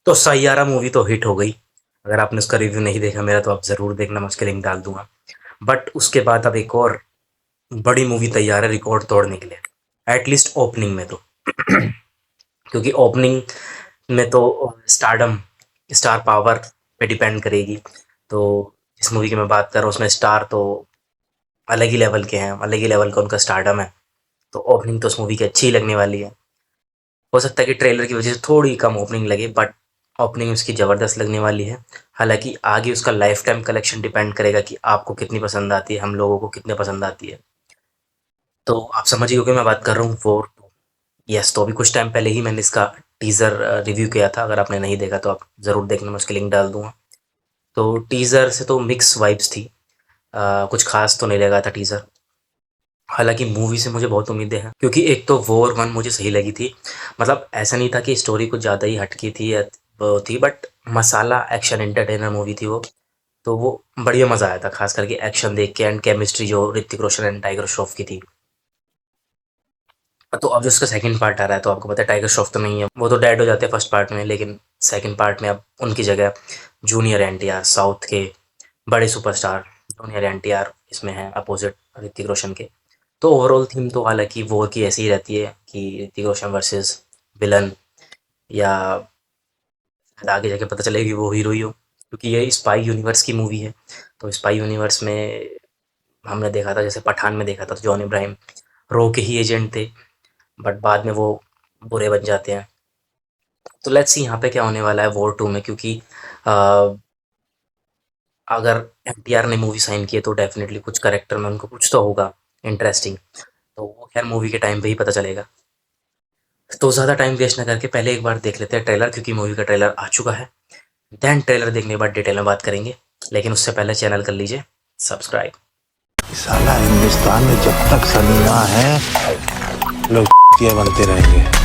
तो सैयारा मूवी तो हिट हो गई। अगर आपने उसका रिव्यू नहीं देखा मेरा तो आप ज़रूर देखना, मैं उसके लिंक डाल दूँगा। बट उसके बाद अब एक और बड़ी मूवी तैयार है रिकॉर्ड तोड़ने के लिए, एटलीस्ट ओपनिंग में तो। क्योंकि ओपनिंग में तो स्टारडम, स्टार पावर पे डिपेंड करेगी। तो जिस मूवी की मैं बात कर रहा हूँ उसमें स्टार तो अलग ही लेवल के हैं, अलग ही लेवल का उनका स्टारडम है। तो ओपनिंग तो उस मूवी की अच्छी ही लगने वाली है। हो सकता है कि ट्रेलर की वजह से थोड़ी कम ओपनिंग लगे, बट ओपनिंग उसकी ज़बरदस्त लगने वाली है। हालाँकि आगे उसका लाइफ टाइम कलेक्शन डिपेंड करेगा कि आपको कितनी पसंद आती है, हम लोगों को कितनी पसंद आती है। तो आप समझ ही होंगे मैं बात कर रहा हूँ वॉर 2। यस, तो अभी कुछ टाइम पहले ही मैंने इसका टीज़र रिव्यू किया था। अगर आपने नहीं देखा तो आप ज़रूर देखना, मैं उसकी लिंक डाल दूँगा। तो टीज़र से तो मिक्स वाइब्स थी। कुछ ख़ास तो नहीं लगा था टीज़र। हालाँकि मूवी से मुझे बहुत उम्मीदें हैं, क्योंकि एक तो वॉर 1 मुझे सही लगी थी। मतलब ऐसा नहीं था कि स्टोरी कुछ ज़्यादा ही हटके थी या वो थी, but masala action entertainer movie थी वो। तो वो बढ़िया मज़ा आया था, ख़ास करके एक्शन देख के एंड केमिस्ट्री जो ऋतिक रोशन एंड टाइगर श्रॉफ की थी। तो अब जो उसका सेकंड पार्ट आ रहा है तो आपको पता है टाइगर श्रॉफ तो नहीं है, वो तो डेड हो जाते हैं फर्स्ट पार्ट में, लेकिन सेकंड पार्ट में अब उनकी जगह जूनियर एनटीआर, साउथ के बड़े सुपरस्टार जूनियर एनटीआर इसमें हैं अपोजिट ऋतिक रोशन के। तो ओवरऑल थीम तो हालांकि वॉर की ऐसी ही रहती है कि ऋतिक रोशन वर्सेस विलन, या शायद आगे जाके पता चलेगा कि वो हीरो ही हो, क्योंकि ये स्पाई यूनिवर्स की मूवी है। तो स्पाई यूनिवर्स में हमने देखा था, जैसे पठान में देखा था, तो जॉन इब्राहिम रो के ही एजेंट थे, बट बाद में वो बुरे बन जाते हैं। तो लेट्स सी यहाँ पे क्या होने वाला है वॉर 2 में, क्योंकि अ, अगर एनटीआर ने मूवी साइन की है तो डेफिनेटली कुछ करेक्टर में उनको कुछ तो होगा इंटरेस्टिंग। तो वो खैर मूवी के टाइम पे ही पता चलेगा। तो ज़्यादा टाइम वेस्ट ना करके पहले एक बार देख लेते हैं ट्रेलर, क्योंकि मूवी का ट्रेलर आ चुका है। देन ट्रेलर देखने के बाद डिटेल में बात करेंगे, लेकिन उससे पहले चैनल कर लीजिए सब्सक्राइब। साला हिंदुस्तान में जब तक सलीमा है लोग ये बनते रहेंगे।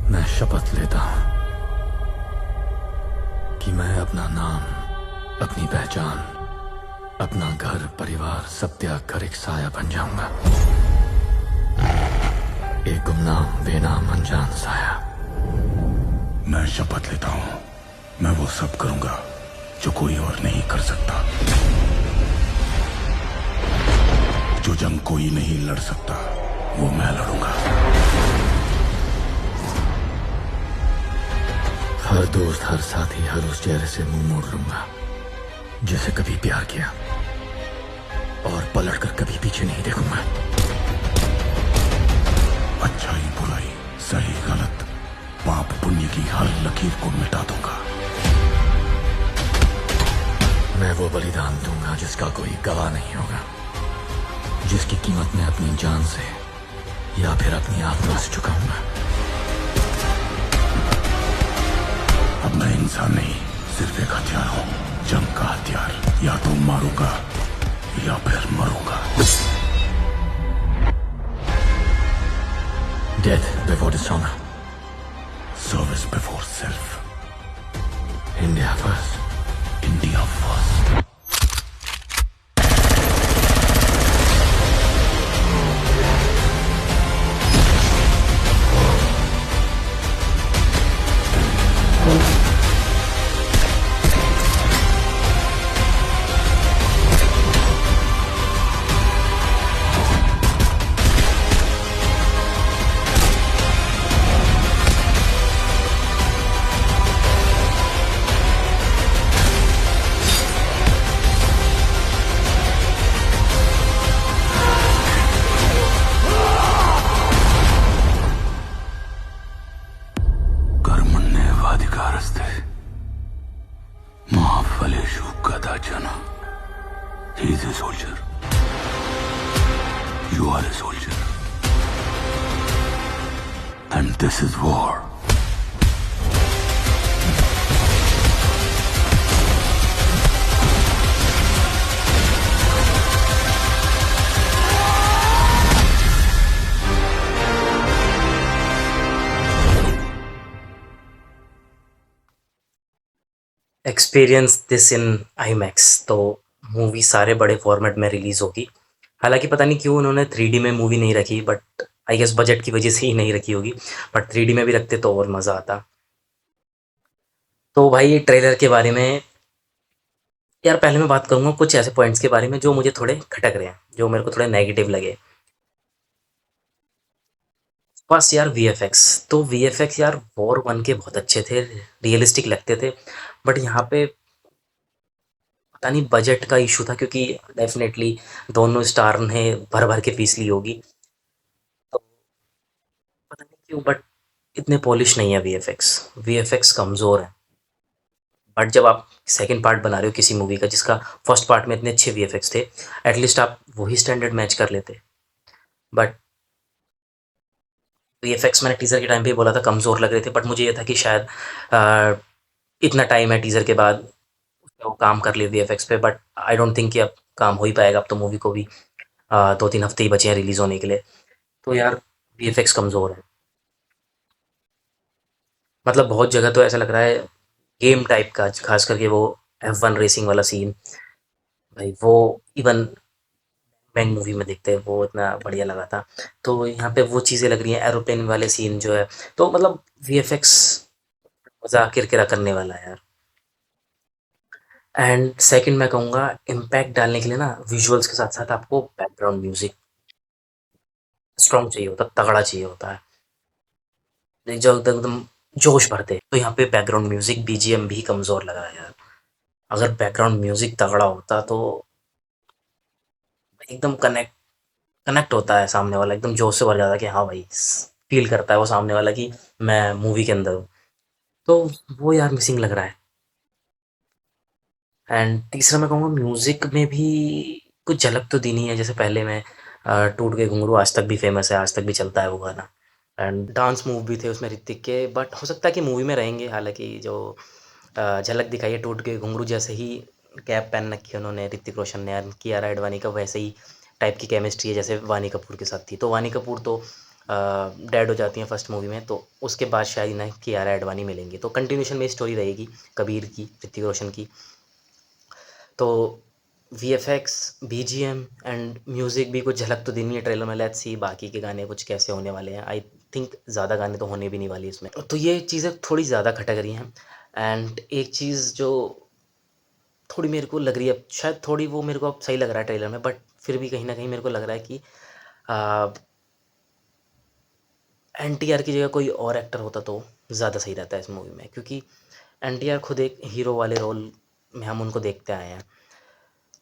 मैं शपथ लेता हूं कि मैं अपना नाम, अपनी पहचान, अपना घर परिवार सब त्याग कर एक साया बन जाऊंगा। एक गुमनाम बेनाम अनजान साया। मैं शपथ लेता हूं मैं वो सब करूंगा जो कोई और नहीं कर सकता, जो जंग कोई नहीं लड़ सकता वो मैं लड़ूंगा। हर दोस्त, हर साथी, हर उस चेहरे से मुंह मोड़ लूंगा जिसे कभी प्यार किया, और पलटकर कभी पीछे नहीं देखूंगा। अच्छाई बुराई, सही गलत, पाप पुण्य की हर लकीर को मिटा दूंगा। मैं वो बलिदान दूंगा जिसका कोई गवाह नहीं होगा, जिसकी कीमत मैं अपनी जान से या फिर अपनी आत्मा से चुकाऊंगा। अब मैं इंसान नहीं, सिर्फ एक हथियार हूं, जंग का हथियार। या तो मारूंगा या फिर मरूंगा। Death before dishonor. Service before self. India first. India first. कर्मण्येवाधिकारस्ते मा फलेषु कदाचन। He is a soldier. You are a soldier. And this is war. Experience this in IMAX. तो मूवी सारे बड़े फॉर्मेट में रिलीज़ होगी। हालाँकि पता नहीं क्यों उन्होंने 3D में मूवी नहीं रखी, बट आई गेस बजट की वजह से ही नहीं रखी होगी, बट 3D में भी रखते तो और मज़ा आता। तो भाई ट्रेलर के बारे में यार पहले मैं बात करूँगा कुछ ऐसे पॉइंट्स के बारे में जो मुझे थोड़े खटक रहे हैं, जो मेरे को थोड़े नेगेटिव लगे। बस यार वीएफएक्स, तो वीएफएक्स यार वॉर 1 के बहुत अच्छे थे, रियलिस्टिक लगते थे, बट यहाँ पे पता नहीं बजट का इशू था, क्योंकि डेफ़िनेटली दोनों स्टार ने भर-भर के फीस ली होगी, तो पता नहीं क्यों बट इतने पॉलिश नहीं है वीएफएक्स, वीएफएक्स कमज़ोर है। बट जब आप सेकंड पार्ट बना रहे हो किसी मूवी का जिसका फर्स्ट पार्ट में इतने अच्छे वीएफएक्स थे, एटलीस्ट आप वही स्टैंडर्ड मैच कर लेते। बट वीएफएक्स मैंने टीज़र के टाइम पे ही बोला था कमज़ोर लग रहे थे, बट मुझे ये था कि शायद अ, इतना टाइम है टीज़र के बाद वो काम कर ले वीएफएक्स पे, बट आई डोंट थिंक कि अब काम हो ही पाएगा, अब तो मूवी को भी 2-3 हफ्ते ही बचे हैं रिलीज़ होने के लिए। तो यार वीएफएक्स कमज़ोर है। मतलब बहुत जगह तो ऐसा लग रहा है गेम टाइप का, ख़ास करके वो F1 रेसिंग वाला सीन, भाई वो इवन बैंग मूवी में देखते हैं वो इतना बढ़िया लगा था। तो यहाँ पे वो चीज़ें लग रही हैं, एरोप्लेन वाले सीन जो है, तो मतलब वीएफएक्स मज़ा किरकिरा करने वाला है यार। एंड सेकंड मैं कहूँगा इम्पैक्ट डालने के लिए ना विजुअल्स के साथ-साथ आपको बैकग्राउंड म्यूज़िक स्ट्रॉन्ग चाहिए होता है, तगड़ा चाहिए होता है। जो एकदम जोश भर दे। तो यहाँ पे बैकग्राउंड म्यूज़िक बीजीएम भी कमज़ोर लगा है यार। अगर बैकग्राउंड म्यूज़िक तगड़ा होता तो एकदम कनेक्ट होता है सामने वाला, एकदम जोश से भर जाता है कि हाँ भाई, फ़ील करता है वो सामने वाला कि मैं मूवी के अंदर हूँ। तो वो यार मिसिंग लग रहा है। एंड तीसरा मैं कहूँगा म्यूज़िक में भी कुछ झलक तो दी नहीं है, जैसे पहले में टूट के घुंघरू आज तक भी फ़ेमस है, आज तक भी चलता है वो गाना। एंड डांस मूव भी थे उसमें ऋतिक के, बट हो सकता है कि मूवी में रहेंगे, हालाँकि जो झलक दिखाई है टूट के घुंघरू जैसे ही कैप पहन रखी है उन्होंने ऋतिक रोशन ने, और कियारा एडवाणी का वैसे ही टाइप की केमिस्ट्री है जैसे वानी कपूर के साथ थी। तो वानी कपूर तो डेड हो जाती हैं फर्स्ट मूवी में, तो उसके बाद शायद इन्हें कियारा एडवाणी मिलेंगी, तो कंटिन्यूशन में स्टोरी रहेगी कबीर की, ऋतिक रोशन की। तो वीएफएक्स, बीजीएम एंड म्यूज़िक भी कुछ झलक तो देनी है ट्रेलर में, लेट्स सी बाकी के गाने कुछ कैसे होने वाले हैं। आई थिंक ज़्यादा गाने तो होने भी नहीं वाली इसमें, तो ये चीज़ें थोड़ी ज़्यादा खटक रही हैं। एंड एक चीज़ जो थोड़ी मेरे को लग रही है, शायद थोड़ी वो मेरे को अब सही लग रहा है ट्रेलर में, बट फिर भी कहीं न कहीं मेरे को लग रहा है कि एनटीआर की जगह कोई और एक्टर होता तो ज़्यादा सही रहता है इस मूवी में, क्योंकि एनटीआर खुद एक हीरो वाले रोल में हम उनको देखते आए हैं।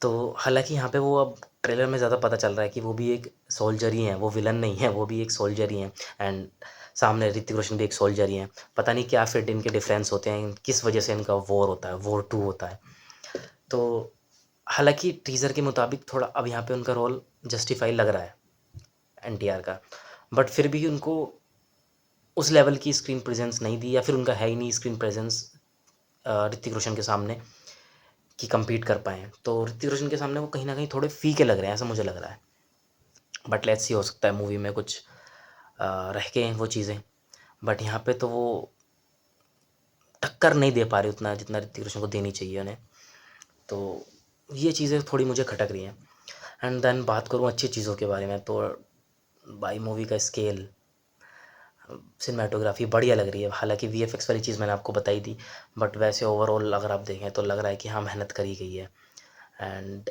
तो हालाँकि यहाँ पे वो अब ट्रेलर में ज़्यादा पता चल रहा है कि वो भी एक सोल्जर ही हैं, वो विलन नहीं है, वो भी एक सोल्जर ही हैं। एंड सामने ऋतिक रोशन भी एक सोल्जर ही हैं। पता नहीं क्या फिर इनके डिफरेंस होते हैं, किस वजह से इनका वॉर होता है, वॉर 2 होता है। तो हालाँकि टीज़र के मुताबिक थोड़ा अब यहाँ पे उनका रोल जस्टिफ़ाई लग रहा है एनटीआर का, बट फिर भी उनको उस लेवल की स्क्रीन प्रेज़ेंस नहीं दी, या फिर उनका है ही नहीं स्क्रीन प्रेज़ेंस ऋतिक रोशन के सामने कि कम्पीट कर पाएँ। तो ऋतिक रोशन के सामने वो कहीं न कहीं थोड़े फीके लग रहे हैं, ऐसा मुझे लग रहा है। बट लेट्स सी, हो सकता है मूवी में कुछ रह गए हैं वो चीज़ें, बट यहाँ पे तो वो टक्कर नहीं दे पा रहे उतना जितना ऋतिक रोशन को देनी चाहिए उन्हें। तो ये चीज़ें थोड़ी मुझे खटक रही हैं। एंड देन बात करूँ अच्छी चीज़ों के बारे में, तो भाई मूवी का स्केल, सिनेमैटोग्राफी बढ़िया लग रही है। हालाँकि वीएफएक्स वाली चीज़ मैंने आपको बताई थी, बट वैसे ओवरऑल अगर आप देखें तो लग रहा है कि हाँ, मेहनत करी गई है। एंड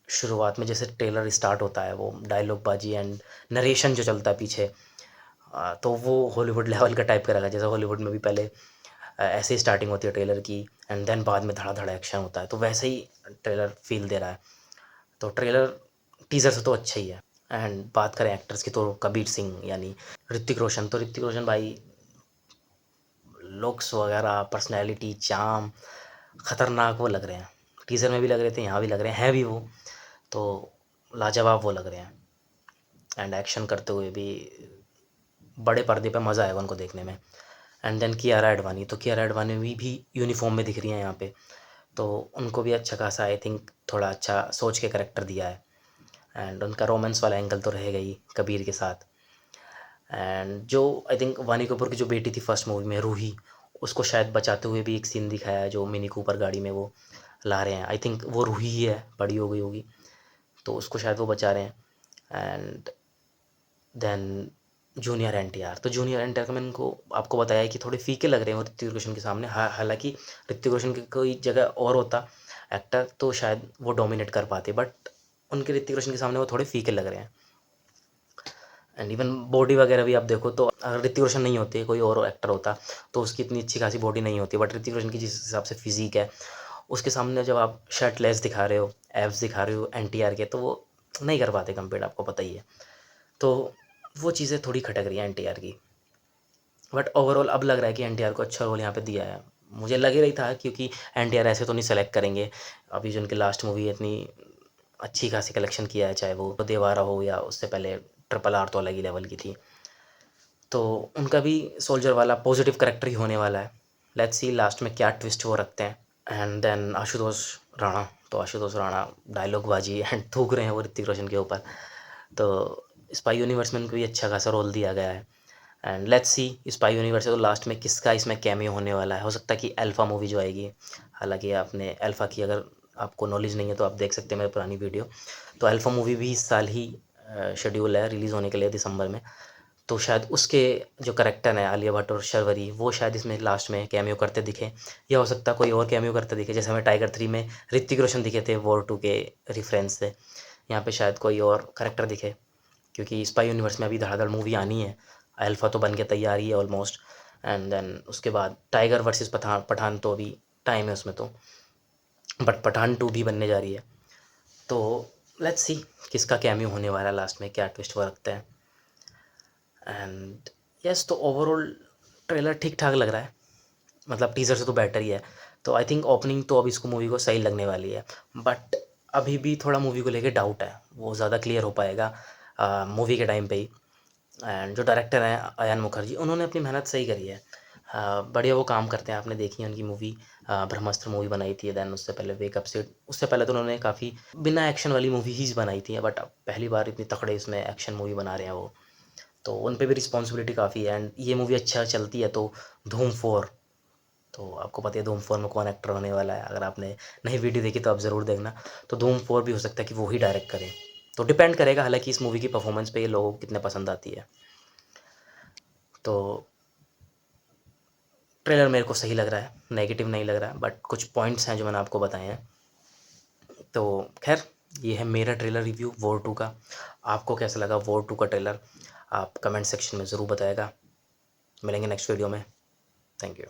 शुरुआत में जैसे ट्रेलर स्टार्ट होता है, वो डायलॉग बाजी एंड नरेशन जो चलता है पीछे, तो वो हॉलीवुड लेवल का टाइप का लगा, जैसे हॉलीवुड में भी पहले ऐसे ही स्टार्टिंग होती है ट्रेलर की, एंड देन बाद में धड़ा-धड़ एक्शन होता है, तो वैसे ही ट्रेलर फ़ील दे रहा है। तो ट्रेलर टीज़र से तो अच्छा ही है। एंड बात करें एक्टर्स की, तो कबीर सिंह यानी ऋतिक रोशन, तो ऋतिक रोशन भाई लुक्स वगैरह, पर्सनैलिटी, चार्म, ख़तरनाक वो लग रहे हैं। टीज़र में भी लग रहे थे, यहाँ भी लग रहे हैं भी वो, तो लाजवाब वो लग रहे हैं। एंड एक्शन करते हुए भी बड़े पर्दे पे मज़ा आएगा उनको देखने में। एंड देन कियारा एडवाणी, तो कियारा एडवाणी भी यूनिफ़ॉर्म में दिख रही हैं यहाँ पे, तो उनको भी अच्छा खासा आई थिंक थोड़ा अच्छा सोच के करैक्टर दिया है। एंड उनका रोमांस वाला एंगल तो रहेगा ही कबीर के साथ। एंड जो आई थिंक वानी कपूर की जो बेटी थी फर्स्ट मूवी में, रूही, उसको शायद बचाते हुए भी एक सीन दिखाया है, जो मिनी कूपर गाड़ी में वो ला रहे हैं। आई थिंक वो रूही ही है, बड़ी हो गई होगी, तो उसको शायद वो बचा रहे हैं। And then junior NTR. तो जूनियर एनटीआर का मैंने आपको बताया कि थोड़े फीके लग रहे हैं वो ऋतिक रोशन के सामने। हालांकि ऋतिक रोशन की कोई जगह और होता एक्टर तो शायद वो डोमिनेट कर पाते, बट उनके ऋतिक रोशन के सामने वो थोड़े फीके लग रहे हैं। एंड इवन बॉडी वगैरह भी आप देखो तो अगर ऋतिक रोशन नहीं होते, कोई और एक्टर होता तो उसकी इतनी अच्छी खासी बॉडी नहीं होती, बट ऋतिक रोशन की जिस हिसाब से फिजिक है उसके सामने जब आप शर्टलेस दिखा रहे हो, एब्स दिखा रहे हो एनटीआर के, तो वो नहीं कर पाते कंपेयर, आपको पता ही है। तो वो चीज़ें थोड़ी खटक रही हैं एनटीआर की, बट ओवरऑल अब लग रहा है कि एनटीआर को अच्छा रोल यहाँ पे दिया है। मुझे लग ही रही था क्योंकि एनटीआर ऐसे तो नहीं सेलेक्ट करेंगे। अभी जो उनकी लास्ट मूवी इतनी अच्छी खासी कलेक्शन किया है, चाहे वो देवारा हो या उससे पहले RRR, तो अलग ही लेवल की थी। तो उनका भी सोल्जर वाला पॉजिटिव करेक्टर ही होने वाला है। लेट्स सी लास्ट में क्या ट्विस्ट वो रखते हैं। एंड देन आशुतोष राणा, तो आशुतोष राणा डायलॉग बाजी एंड थूक रहे हैं वो ऋतिक रोशन के ऊपर। तो स्पाई यूनिवर्स में उनको भी अच्छा खासा रोल दिया गया है। And let's see spy universe है तो लास्ट में किसका इसमें कैमियो होने वाला है। हो सकता है कि अल्फ़ा मूवी जो आएगी, हालांकि आपने अल्फ़ा की अगर आपको नॉलेज नहीं है तो आप देख सकते हैं मेरी पुरानी वीडियो। तो अल्फ़ा मूवी भी इस साल ही शेड्यूल है रिलीज़ होने के लिए, दिसंबर में। तो शायद उसके जो करेक्टर हैं आलिया भट्ट और शर्वरी, वो शायद इसमें लास्ट में कैमियो करते दिखे, या हो सकता है कोई और कैमियो करते दिखे। जैसे हमें टाइगर 3 में ऋतिक रोशन दिखे थे वॉर 2 के रेफरेंस से, यहाँ पे शायद कोई और करेक्टर दिखे, क्योंकि स्पाई यूनिवर्स में अभी धड़ाधड़ मूवी आनी है। अल्फ़ा तो बन के तैयार ही है ऑलमोस्ट। एंड देन उसके बाद टाइगर वर्सेस पठान तो अभी टाइम है उसमें तो, बट पठान 2 भी बनने जा रही है। तो लेट्स सी किसका कैमियो होने वाला है लास्ट में, क्या ट्विस्ट वो रखते हैं। एंड यस, तो ओवरऑल ट्रेलर ठीक ठाक लग रहा है, मतलब टीज़र से तो बेटर ही है। तो आई थिंक ओपनिंग तो अब इसको मूवी को सही लगने वाली है, बट अभी भी थोड़ा मूवी को लेके डाउट है, वो ज़्यादा क्लियर हो पाएगा मूवी के टाइम पे ही। एंड जो डायरेक्टर हैं अयान मुखर्जी, उन्होंने अपनी मेहनत सही करी है। बढ़िया वो काम करते हैं, आपने देखी है उनकी मूवी, ब्रह्मास्त्र मूवी बनाई थी। दैन उससे पहले वेकअप से, उससे पहले तो उन्होंने काफ़ी बिना एक्शन वाली मूवी ही बनाई थी, बट अब पहली बार इतनी तकड़े इसमें एक्शन मूवी बना रहे हैं वो, तो उन पे भी रिस्पॉन्सिबिलिटी काफ़ी है। एंड ये मूवी अच्छा चलती है तो धूम 4, तो आपको पता है धूम 4 में कौन एक्टर होने वाला है। अगर आपने नहीं वीडियो देखी तो आप ज़रूर देखना। तो धूम 4 भी हो सकता है कि वो ही डायरेक्ट करें, तो डिपेंड करेगा हालांकि इस मूवी की परफॉर्मेंस पे ये लोगों को कितने पसंद आती है। तो ट्रेलर मेरे को सही लग रहा है, नेगेटिव नहीं लग रहा है, बट कुछ पॉइंट्स हैं जो मैंने आपको बताए हैं। तो खैर, ये है मेरा ट्रेलर रिव्यू वॉर 2 का। आपको कैसा लगा वॉर 2 का ट्रेलर, आप कमेंट सेक्शन में ज़रूर बताएगा। मिलेंगे नेक्स्ट वीडियो में। Thank you.